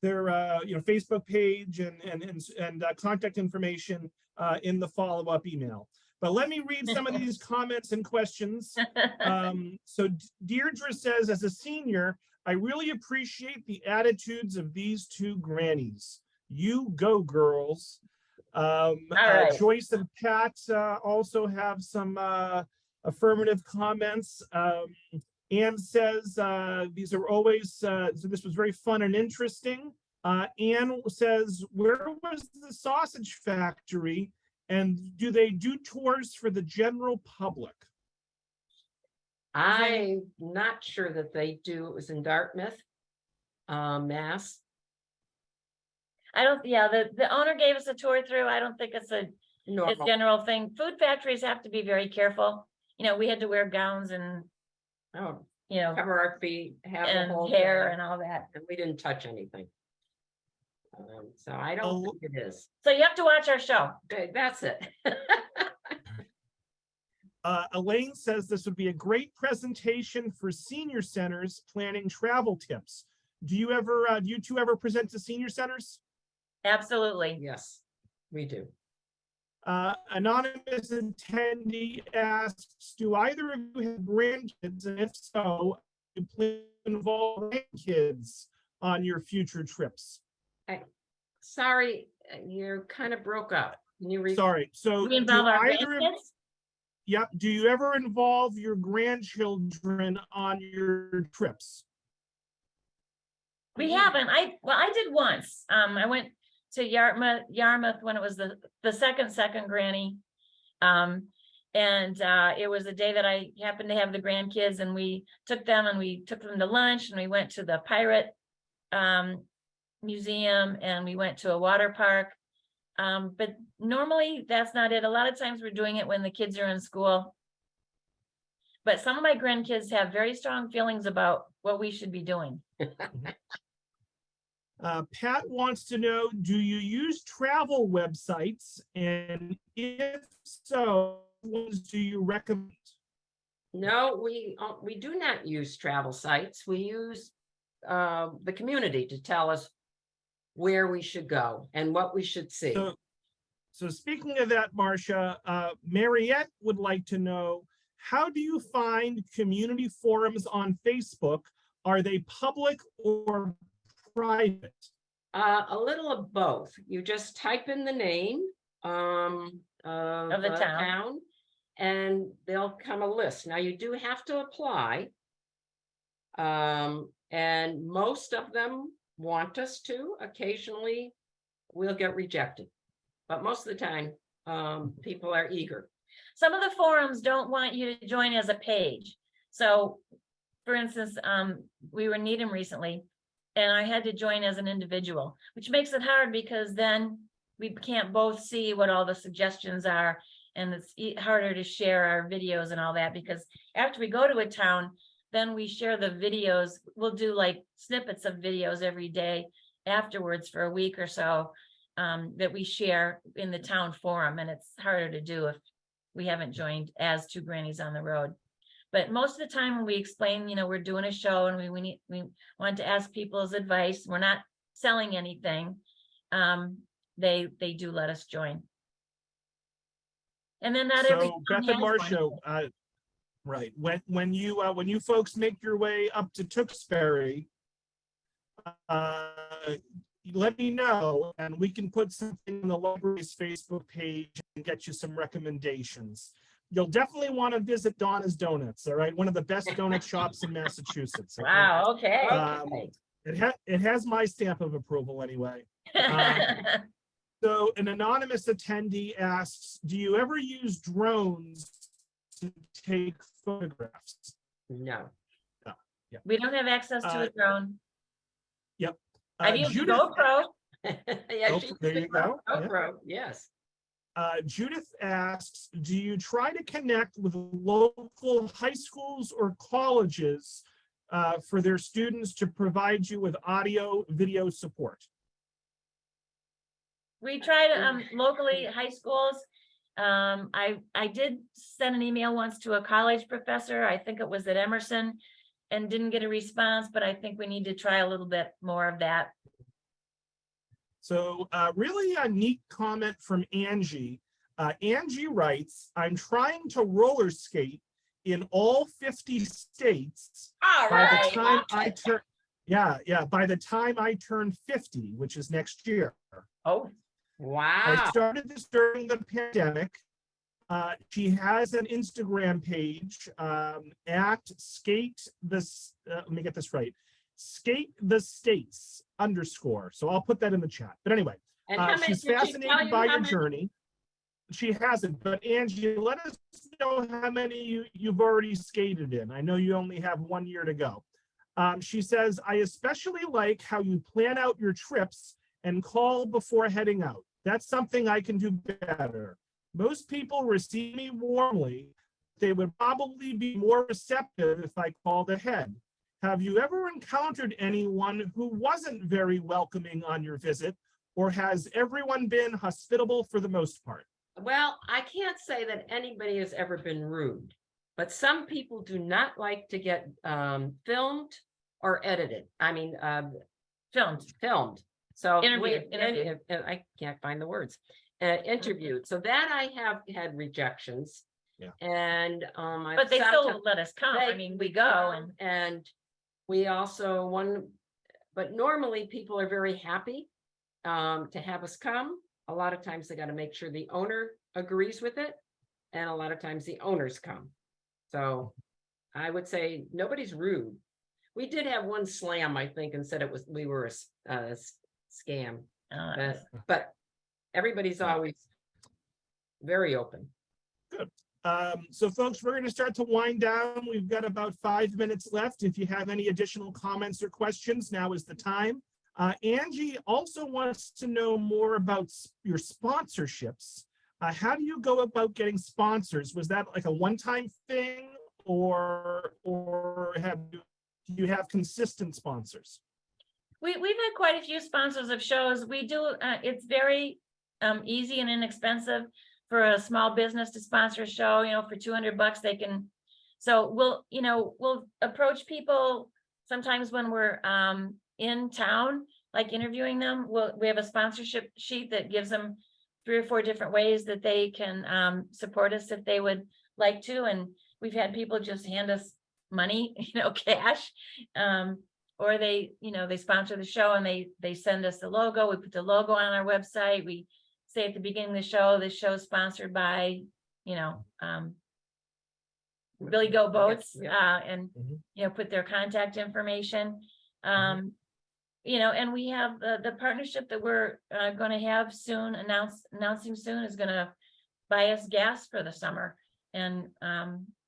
Speaker 1: Facebook page and contact information in the follow-up email. But let me read some of these comments and questions. So Deirdre says, as a senior, I really appreciate the attitudes of these two grannies. You go, girls.
Speaker 2: right.
Speaker 1: Joyce and Pat also have some affirmative comments. Anne says, these are always, so this was very fun and interesting. Anne says, where was the sausage factory? And do they do tours for the general public?
Speaker 3: I'm not sure that they do. It was in Dartmouth, Mass.
Speaker 2: I don't, yeah, the owner gave us a tour through. I don't think it's a general thing. Food factories have to be very careful. You know, we had to wear gowns and,
Speaker 3: Cover our feet, have
Speaker 2: and
Speaker 3: the whole
Speaker 2: hair
Speaker 3: thing,
Speaker 2: and all that.
Speaker 3: and we didn't touch anything. So I don't think it is.
Speaker 2: So you have to watch our show.
Speaker 3: Okay, that's it.
Speaker 1: Elaine says this would be a great presentation for senior centers planning travel tips. Do you two ever present to senior centers?
Speaker 2: Absolutely.
Speaker 3: Yes, we do.
Speaker 1: Anonymous attendee asks, do either of you have grandkids? And if so, do you plan to involve grandkids on your future trips?
Speaker 3: Sorry, you kind of broke up. Can you
Speaker 1: Sorry. So
Speaker 2: we involve our
Speaker 1: either
Speaker 2: grandkids?
Speaker 1: Yep. Do you ever involve your grandchildren on your trips?
Speaker 2: We haven't. I did once. I went to Yarmouth when it was the second granny. And it was a day that I happened to have the grandkids, and we took them to lunch, and we went to the pirate museum, and we went to a water park. But normally that's not it. A lot of times we're doing it when the kids are in school. But some of my grandkids have very strong feelings about what we should be doing.
Speaker 1: Pat wants to know, do you use travel websites? And if so, what ones do you recommend?
Speaker 3: No, we do not use travel sites. We use the community to tell us where we should go and what we should see.
Speaker 1: So speaking of that, Marcia, Mariette would like to know, how do you find community forums on Facebook? Are they public or private?
Speaker 3: A little of both. You just type in the name of
Speaker 2: the town,
Speaker 3: and they'll come a list. Now you do have to apply. And most of them want us to. Occasionally we'll get rejected, but most of the time, people are eager.
Speaker 2: Some of the forums don't want you to join as a page. So for instance, we were in Needham recently and I had to join as an individual, which makes it hard because then we can't both see what all the suggestions are. And it's harder to share our videos and all that, because after we go to a town, then we share the videos. We'll do like snippets of videos every day afterwards for a week or so, that we share in the town forum. And it's harder to do if we haven't joined as Two Grannies on the Road. But most of the time when we explain, we're doing a show and we want to ask people's advice, we're not selling anything. They do let us join. And then not every
Speaker 1: So
Speaker 2: town
Speaker 1: Beth and
Speaker 2: has one.
Speaker 1: Marcia, right, when you folks make your way up to Tewksbury, let me know and we can put something on the library's Facebook page and get you some recommendations. You'll definitely want to visit Donna's Donuts, all right? One of the best donut shops in Massachusetts. Okay?
Speaker 2: Wow, okay.
Speaker 1: It has my stamp of approval anyway. So an anonymous attendee asks, do you ever use drones to take photographs?
Speaker 3: No.
Speaker 1: No. Yeah.
Speaker 2: We don't have access to a drone.
Speaker 1: Yep.
Speaker 2: I've used
Speaker 1: Judith,
Speaker 2: GoPro.
Speaker 3: Yeah,
Speaker 1: there you go.
Speaker 3: GoPro, yes.
Speaker 1: Judith asks, do you try to connect with local high schools or colleges for their students to provide you with audio, video support?
Speaker 2: We tried locally high schools. I did send an email once to a college professor. I think it was at Emerson, and didn't get a response, but I think we need to try a little bit more of that.
Speaker 1: So really a neat comment from Angie. Angie writes, I'm trying to roller skate in all 50 states by the time I turn, by the time I turn 50, which is next year.
Speaker 3: Oh, wow.
Speaker 1: I started this during the pandemic. She has an Instagram page at skate this, let me get this right, skate the states _ So I'll put that in the chat. But anyway, she's fascinated by your journey. She hasn't, but Angie, let us know how many you've already skated in. I know you only have 1 year to go. She says, I especially like how you plan out your trips and call before heading out. That's something I can do better. Most people receive me warmly. They would probably be more receptive if I called ahead. Have you ever encountered anyone who wasn't very welcoming on your visit, or has everyone been hospitable for the most part?
Speaker 3: Well, I can't say that anybody has ever been rude, but some people do not like to get filmed or edited. I mean, filmed. So
Speaker 2: Interviewed.
Speaker 3: I can't find the words. Interviewed. So that I have had rejections.
Speaker 1: Yeah.
Speaker 3: And
Speaker 2: but they still let us come. I mean, we go
Speaker 3: and we also but normally people are very happy to have us come. A lot of times they got to make sure the owner agrees with it, and a lot of times the owners come. So I would say nobody's rude. We did have one slam, I think, and said we were a scam, but everybody's always very open.
Speaker 1: Good. So folks, we're going to start to wind down. We've got about 5 minutes left. If you have any additional comments or questions, now is the time. Angie also wants to know more about your sponsorships. How do you go about getting sponsors? Was that like a one-time thing, or do you have consistent sponsors?
Speaker 2: We've had quite a few sponsors of shows. We do. It's very easy and inexpensive for a small business to sponsor a show. For $200 they can. So we'll approach people sometimes when we're in town, like interviewing them. We have a sponsorship sheet that gives them 3 or 4 different ways that they can support us if they would like to. And we've had people just hand us money, cash, or they sponsor the show and they send us the logo. We put the logo on our website. We say at the beginning of the show is sponsored by you know, Billy Goat Boats,
Speaker 3: Yeah.
Speaker 2: and,
Speaker 1: Mhm.
Speaker 2: you know, put their contact information. You know, and we have the partnership that we're going to have soon, announcing soon, is going to buy us gas for the summer and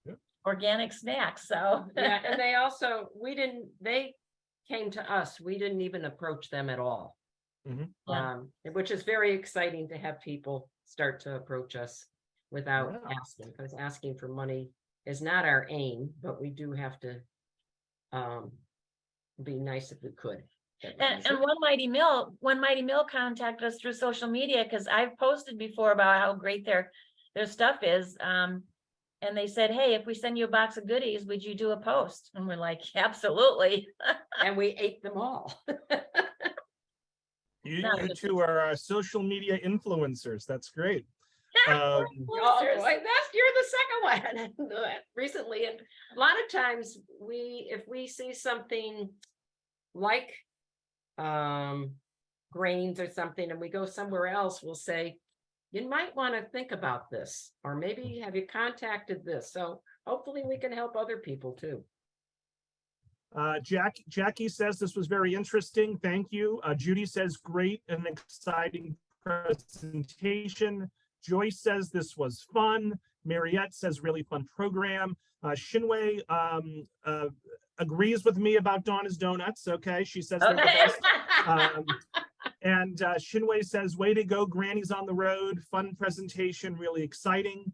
Speaker 1: Yep.
Speaker 2: organic snacks. So
Speaker 3: Yeah, and they came to us. We didn't even approach them at all.
Speaker 2: Yeah.
Speaker 3: Which is very exciting to have people start to approach us without
Speaker 1: Yeah.
Speaker 3: asking, because asking for money is not our aim, but we do have to be nice if we could.
Speaker 2: And One Mighty Mill contacted us through social media, because I've posted before about how great their stuff is. And they said, hey, if we send you a box of goodies, would you do a post? And we're like, absolutely.
Speaker 3: And we ate them all.
Speaker 1: You
Speaker 2: No, it's-
Speaker 1: two are social media influencers. That's great.
Speaker 3: Oh
Speaker 2: Influencers.
Speaker 3: boy, you're the second one recently. And a lot of times if we see something like grains or something and we go somewhere else, we'll say, you might want to think about this, or maybe have you contacted this? So hopefully we can help other people too.
Speaker 1: Jackie says this was very interesting. Thank you. Judy says great and exciting presentation. Joyce says this was fun. Mariette says really fun program. Shinwei agrees with me about Donna's Donuts. Okay, she says they're the best. And Shinwei says, way to go, Grannies on the road. Fun presentation, really exciting.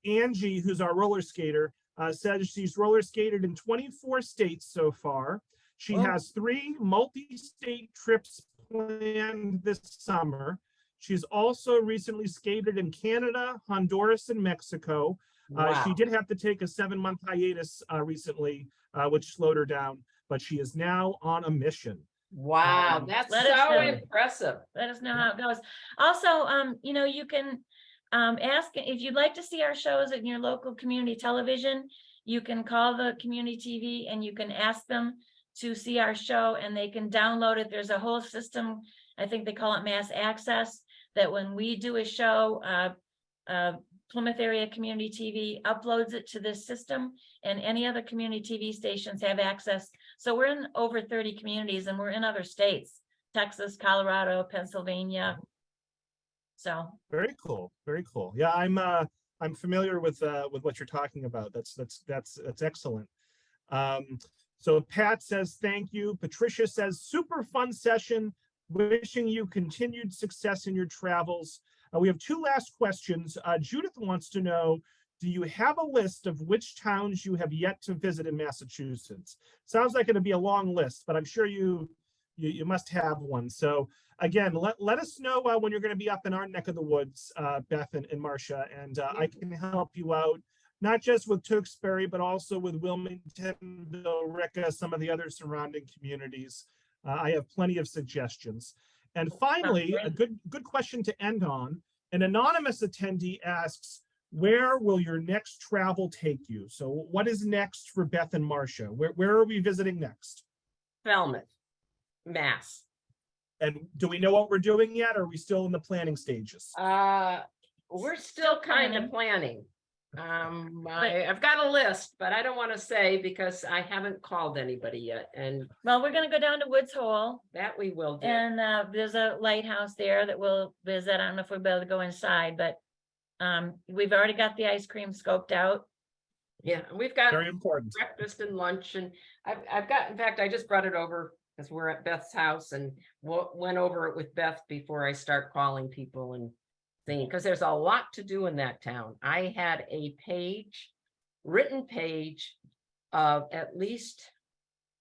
Speaker 1: Angie, who's our roller skater, says she's roller skated in 24 states so far. She has 3 multi-state trips planned this summer. She's also recently skated in Canada, Honduras, and Mexico.
Speaker 3: Wow.
Speaker 1: She did have to take a 7-month hiatus recently, which slowed her down, but she is now on a mission.
Speaker 3: Wow, that's
Speaker 2: Let us
Speaker 3: so
Speaker 2: know.
Speaker 3: impressive.
Speaker 2: Let us know how it goes. Also, you know, you can ask if you'd like to see our shows in your local community television. You can call the community TV and you can ask them to see our show, and they can download it. There's a whole system, I think they call it Mass Access, that when we do a show, Plymouth Area Community TV uploads it to this system, and any other community TV stations have access. So we're in over 30 communities, and we're in other states, Texas, Colorado, Pennsylvania. So
Speaker 1: very cool, very cool. Yeah, I'm familiar with what you're talking about. That's excellent. So Pat says thank you. Patricia says super fun session. Wishing you continued success in your travels. We have 2 last questions. Judith wants to know, do you have a list of which towns you have yet to visit in Massachusetts? Sounds like it'll be a long list, but I'm sure you must have one. So again, let us know when you're going to be up in our neck of the woods, Beth and Marcia, and I can help you out, not just with Tewksbury, but also with Wilmington, Billerica, some of the other surrounding communities. I have plenty of suggestions. And finally, a good question to end on. An anonymous attendee asks, where will your next travel take you? So what is next for Beth and Marcia? Where are we visiting next?
Speaker 3: Falmouth, Mass.
Speaker 1: And do we know what we're doing yet? Or are we still in the planning stages?
Speaker 3: We're still kind of planning. I've got a list, but I don't want to say because I haven't called anybody yet. And
Speaker 2: well, we're going to go down to Woods Hole,
Speaker 3: that we will do.
Speaker 2: and there's a lighthouse there that we'll visit. I don't know if we'll be able to go inside, but we've already got the ice cream scoped out.
Speaker 3: Yeah, we've got
Speaker 1: very important
Speaker 3: breakfast and lunch, and I've got, in fact, I just brought it over because we're at Beth's house and went over it with Beth before I start calling people and thing, because there's a lot to do in that town. I had a written page of at least,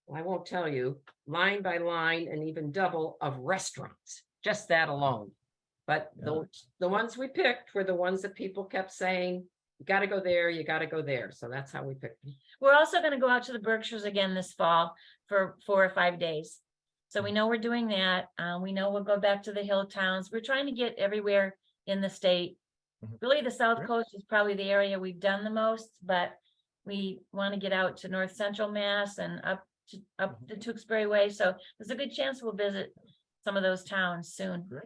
Speaker 3: well, I won't tell you, line by line and even double of restaurants, just that alone. But the ones we picked were the ones that people kept saying, you got to go there, you got to go there. So that's how we picked them.
Speaker 2: We're also going to go out to the Berkshires again this fall for 4 or 5 days. So we know we're doing that. We know we'll go back to the hill towns. We're trying to get everywhere in the state. Really, the South Coast is probably the area we've done the most, but we want to get out to North Central Mass and up the Tewksbury way. So there's a good chance we'll visit some of those towns soon.
Speaker 1: Great.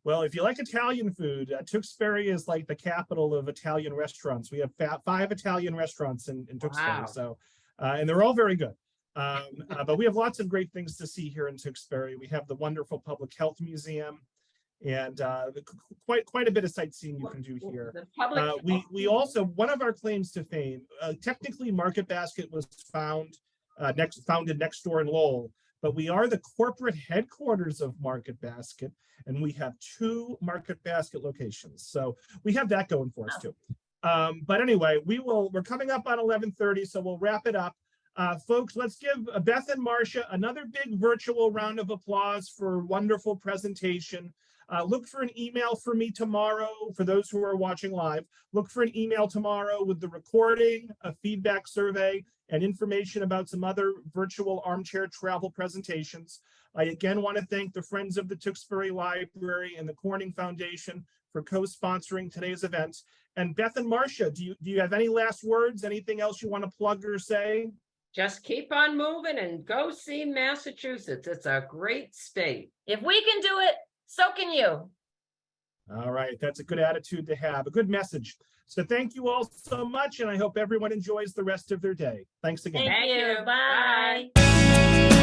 Speaker 1: Well, if you like Italian food, Tewksbury is like the capital of Italian restaurants. We have 5 Italian restaurants in Tewksbury,
Speaker 3: Wow.
Speaker 1: so and they're all very good. But we have lots of great things to see here in Tewksbury. We have the wonderful Public Health Museum, and quite a bit of sightseeing you can do here.
Speaker 3: The public.
Speaker 1: We also, one of our claims to fame, technically Market Basket was founded next door in Lowell, but we are the corporate headquarters of Market Basket, and we have 2 Market Basket locations. So we have that going for us too. But anyway, we're coming up on 11:30, so we'll wrap it up. Folks, let's give Beth and Marcia another big virtual round of applause for a wonderful presentation. Look for an email from me tomorrow. For those who are watching live, look for an email tomorrow with the recording, a feedback survey, and information about some other virtual armchair travel presentations. I again want to thank the Friends of the Tewksbury Library and the Corning Foundation for co-sponsoring today's event. And Beth and Marcia, do you have any last words? Anything else you want to plug or say?
Speaker 3: Just keep on moving and go see Massachusetts. It's a great state.
Speaker 2: If we can do it, so can you.
Speaker 1: All right, that's a good attitude to have, a good message. So thank you all so much, and I hope everyone enjoys the rest of their day. Thanks again.
Speaker 2: Thank
Speaker 3: Thank
Speaker 2: you.
Speaker 3: you.
Speaker 2: Bye.
Speaker 3: Bye.